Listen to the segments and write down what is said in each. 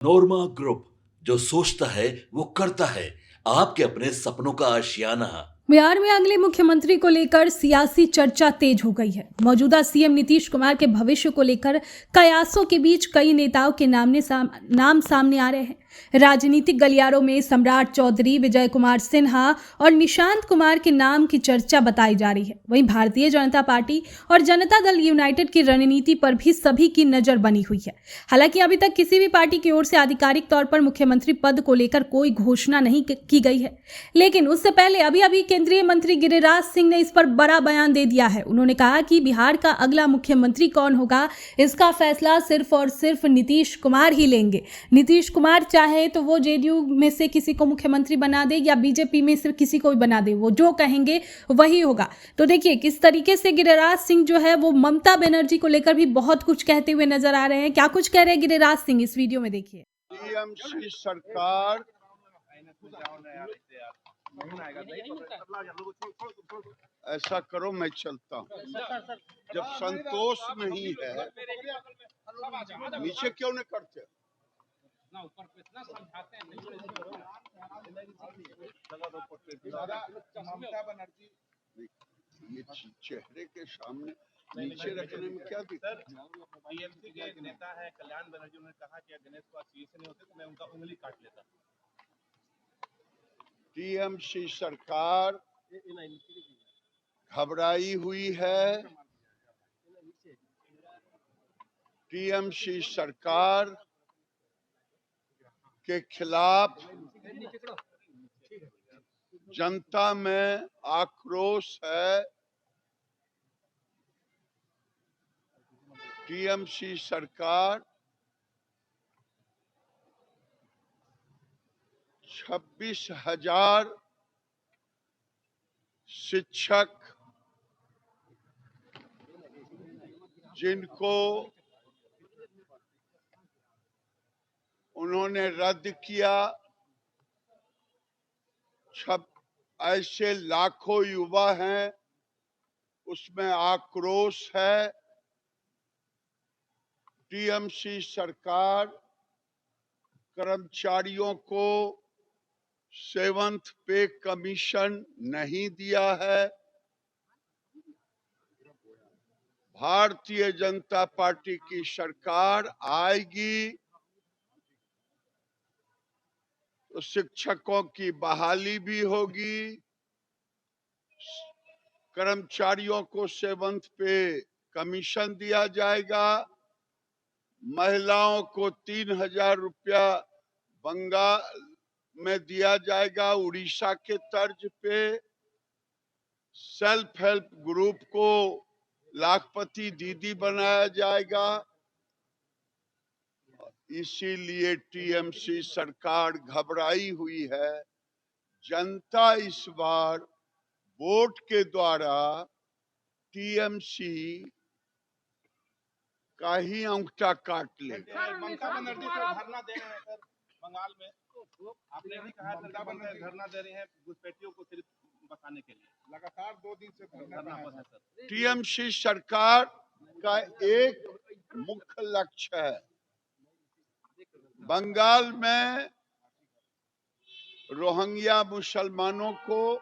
नोरमा group, जो सोचता है वो करता है। आपके अपने सपनों का आशियाना। बिहार में अगले मुख्यमंत्री को लेकर सियासी चर्चा तेज हो गई है। मौजूदा सीएम नीतीश कुमार के भविष्य को लेकर कयासों के बीच कई नेताओं के नाम सामने आ रहे हैं। राजनीतिक गलियारों में सम्राट चौधरी, विजय कुमार सिन्हा और निशांत कुमार के नाम की चर्चा बताई जा रही है। वहीं भारतीय जनता पार्टी और जनता दल यूनाइटेड की रणनीति पर भी सभी की नजर बनी हुई है। हालांकि अभी तक किसी भी पार्टी की ओर से आधिकारिक तौर पर मुख्यमंत्री पद को लेकर कोई घोषणा नहीं की गई है, लेकिन उससे पहले अभी केंद्रीय मंत्री गिरिराज सिंह ने इस पर बड़ा बयान दे दिया है। उन्होंने कहा कि बिहार का अगला मुख्यमंत्री कौन होगा, इसका फैसला सिर्फ और सिर्फ नीतीश कुमार ही लेंगे। नीतीश कुमार चाहे तो वो जेडीयू में से किसी को मुख्यमंत्री बना दे या बीजेपी में से किसी को भी बना दे, वो जो कहेंगे वही होगा। तो देखिए किस तरीके से गिरिराज सिंह जो है वो ममता बनर्जी को लेकर भी बहुत कुछ कहते हुए नजर आ रहे हैं। क्या कुछ कह रहे हैं गिरिराज सिंह, इस वीडियो में देखिए। टीएमसी सरकार ऐसा करो, मैं चलता हूँ। जब संतोष नहीं है, नीचे क्यों नहीं करते? ममता बनर्जी ये चेहरे के सामने नीचे रखने में क्या दिक्कत? टीएमसी के एक नेता है कल्याण बनर्जी, उन्होंने कहा कि गणेश को सीए से नहीं होते तो मैं उनका उंगली काट लेता। टीएमसी सरकार घबराई हुई है। टीएमसी सरकार के खिलाफ जनता में आक्रोश है। टीएमसी सरकार 26,000 शिक्षक जिनको उन्होंने रद्द किया, ऐसे लाखों युवा हैं, उसमें आक्रोश है। टीएमसी सरकार कर्मचारियों को 7th पे कमीशन नहीं दिया है। भारतीय जनता पार्टी की सरकार आएगी तो शिक्षकों की बहाली भी होगी, कर्मचारियों को 7th पे कमीशन दिया जाएगा, महिलाओं को 3,000 रुपया बंगाल में दिया जाएगा उड़ीसा के तर्ज पे, सेल्फ हेल्प ग्रुप को लाखपति दीदी बनाया जाएगा। इसीलिए टीएमसी सरकार घबराई हुई है। जनता इस बार वोट के द्वारा टीएमसी का ही अंगूठा काट ले। ममता बनर्जी सर धरना दे रहे हैं सर बंगाल में। आपने भी कहा धरना दे रहे हैं घुसपैठियों को सिर्फ बचाने के लिए, लगातार 2 दिन से धरना पर है सर। टीएमसी सरकार का एक मुख्य लक्ष्य है बंगाल में रोहिंग्या मुसलमानों को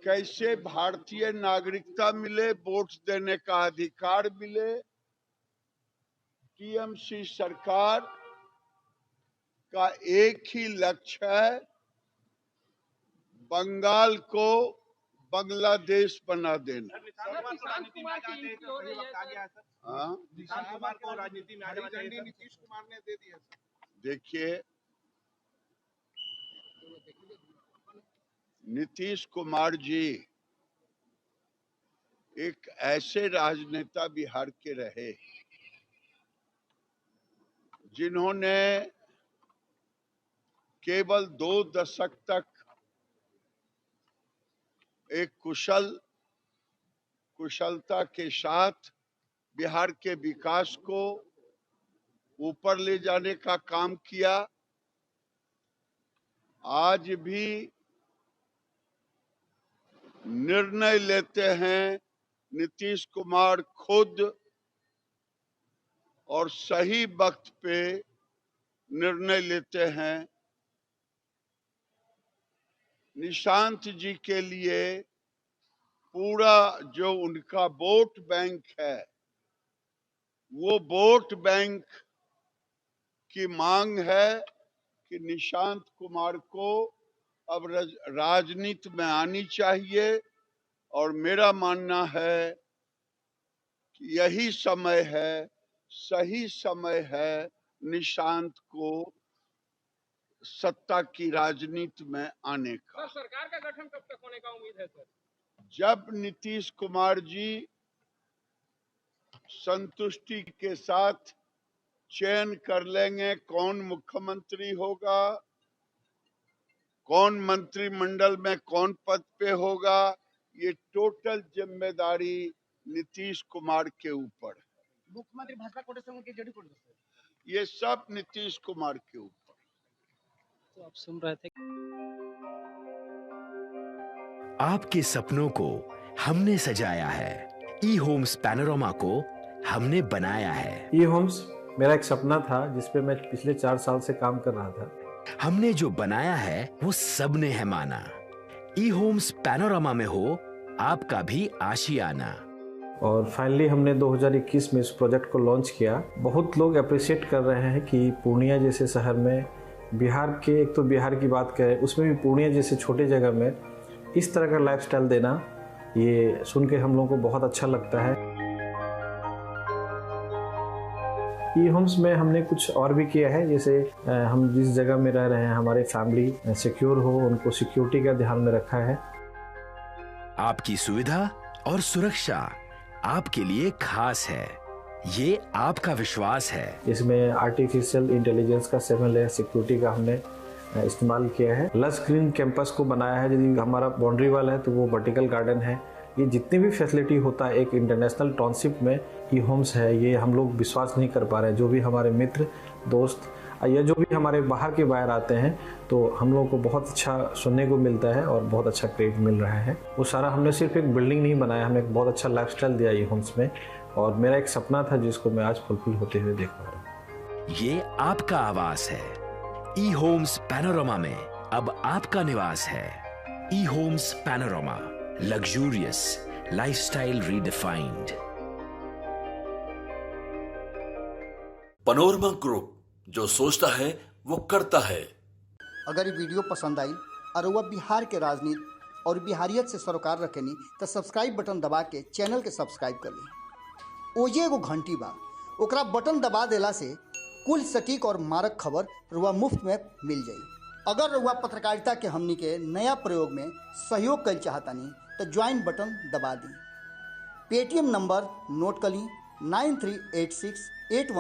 कैसे भारतीय नागरिकता मिले, वोट देने का अधिकार मिले। टीएमसी सरकार का एक ही लक्ष्य है, बंगाल को बांग्लादेश बना देना। राजनीति में आ जाना चाहिए, नीतीश कुमार ने दे दिया। देखिए, नीतीश कुमार जी एक ऐसे राजनेता बिहार के रहे जिन्होंने केवल 2 दशक तक एक कुशलता के साथ बिहार के विकास को ऊपर ले जाने का काम किया। आज भी निर्णय लेते हैं नीतीश कुमार खुद, और सही वक्त पे निर्णय लेते हैं। निशांत जी के लिए पूरा जो उनका वोट बैंक है, वो वोट बैंक की मांग है कि निशांत कुमार को अब राजनीति में आनी चाहिए। और मेरा मानना है कि यही समय है, सही समय है निशांत को सत्ता की राजनीति में आने का। सर, सरकार का गठन कब तक होने का उम्मीद है सर? जब नीतीश कुमार जी संतुष्टि के साथ चयन कर लेंगे कौन मुख्यमंत्री होगा, कौन मंत्रिमंडल में कौन पद पे होगा, ये टोटल जिम्मेदारी नीतीश कुमार के ऊपर है। मुख्यमंत्री भाजपा कोटे संघ के जड़ी कोटे सर, ये सब नीतीश कुमार के ऊपर। तो आप सुन रहे थे। आपके सपनों को हमने सजाया है, ई होम्स पैनोरमा को हमने बनाया है। ई होम्स मेरा एक सपना था जिस पे मैं पिछले 4 साल से काम कर रहा था। हमने जो बनाया है वो सबने है माना। ई होम्स पैनोरमा में हो आपका भी आशियाना। और फाइनली हमने 2021 में इस प्रोजेक्ट को लॉन्च किया। बहुत लोग अप्रिशिएट कर रहे हैं कि पूर्णिया जैसे शहर में, बिहार के, एक तो बिहार की बात करें उसमें भी पूर्णिया जैसे छोटे जगह में इस तरह का लाइफस्टाइल देना, ये सुन के हम लोगों को बहुत अच्छा लगता है। ई होम्स में हमने कुछ और भी किया है, जैसे हम जिस जगह में रह रहे हैं हमारे फैमिली सिक्योर हो, उनको सिक्योरिटी का ध्यान में रखा है। आपकी सुविधा और सुरक्षा आपके लिए खास है, ये आपका विश्वास है। इसमें आर्टिफिशियल इंटेलिजेंस का 7 लेयर सिक्योरिटी का हमने इस्तेमाल किया है। लस ग्रीन कैंपस को बनाया है। यदि हमारा बाउंड्री वाल है तो वो वर्टिकल गार्डन है। ये जितनी भी फैसिलिटी होता है एक इंटरनेशनल टाउनशिप में ई होम्स है, ये हम लोग विश्वास नहीं कर पा रहे हैं। जो भी हमारे मित्र दोस्त या जो भी हमारे बाहर के बाहर आते हैं तो हम लोगों को बहुत अच्छा सुनने को मिलता है और बहुत अच्छा क्रेडिट मिल रहा है। वो सारा हमने सिर्फ एक बिल्डिंग नहीं बनाया, हमें एक बहुत अच्छा लाइफस्टाइल दिया ई होम्स में, और मेरा एक सपना था जिसको मैं आज फुलफिल होते हुए देख पा रहा हूँ। ये आपका आवास है। ई होम्स पैनोरमा में अब आपका निवास है। E homes Panorama, luxurious lifestyle redefined. Panorama group, जो सोचता है वो करता है। अगर ये वीडियो पसंद आई और वह बिहार के राजनीति और बिहारियत से सरोकार रखेनी तो सब्सक्राइब बटन दबा के चैनल के सब्सक्राइब कर ली। ओजे एगो घंटी बा, ओकरा बटन दबा देला से कुल सटीक और मारक खबर रुआ मुफ्त में मिल जाई। अगर रुआ पत्रकारिता के हमनी के नया प्रयोग में सहयोग कर चाहतानी तो ज्वाइन बटन दबा दी। पेटीएम नंबर नोट कर ली 938681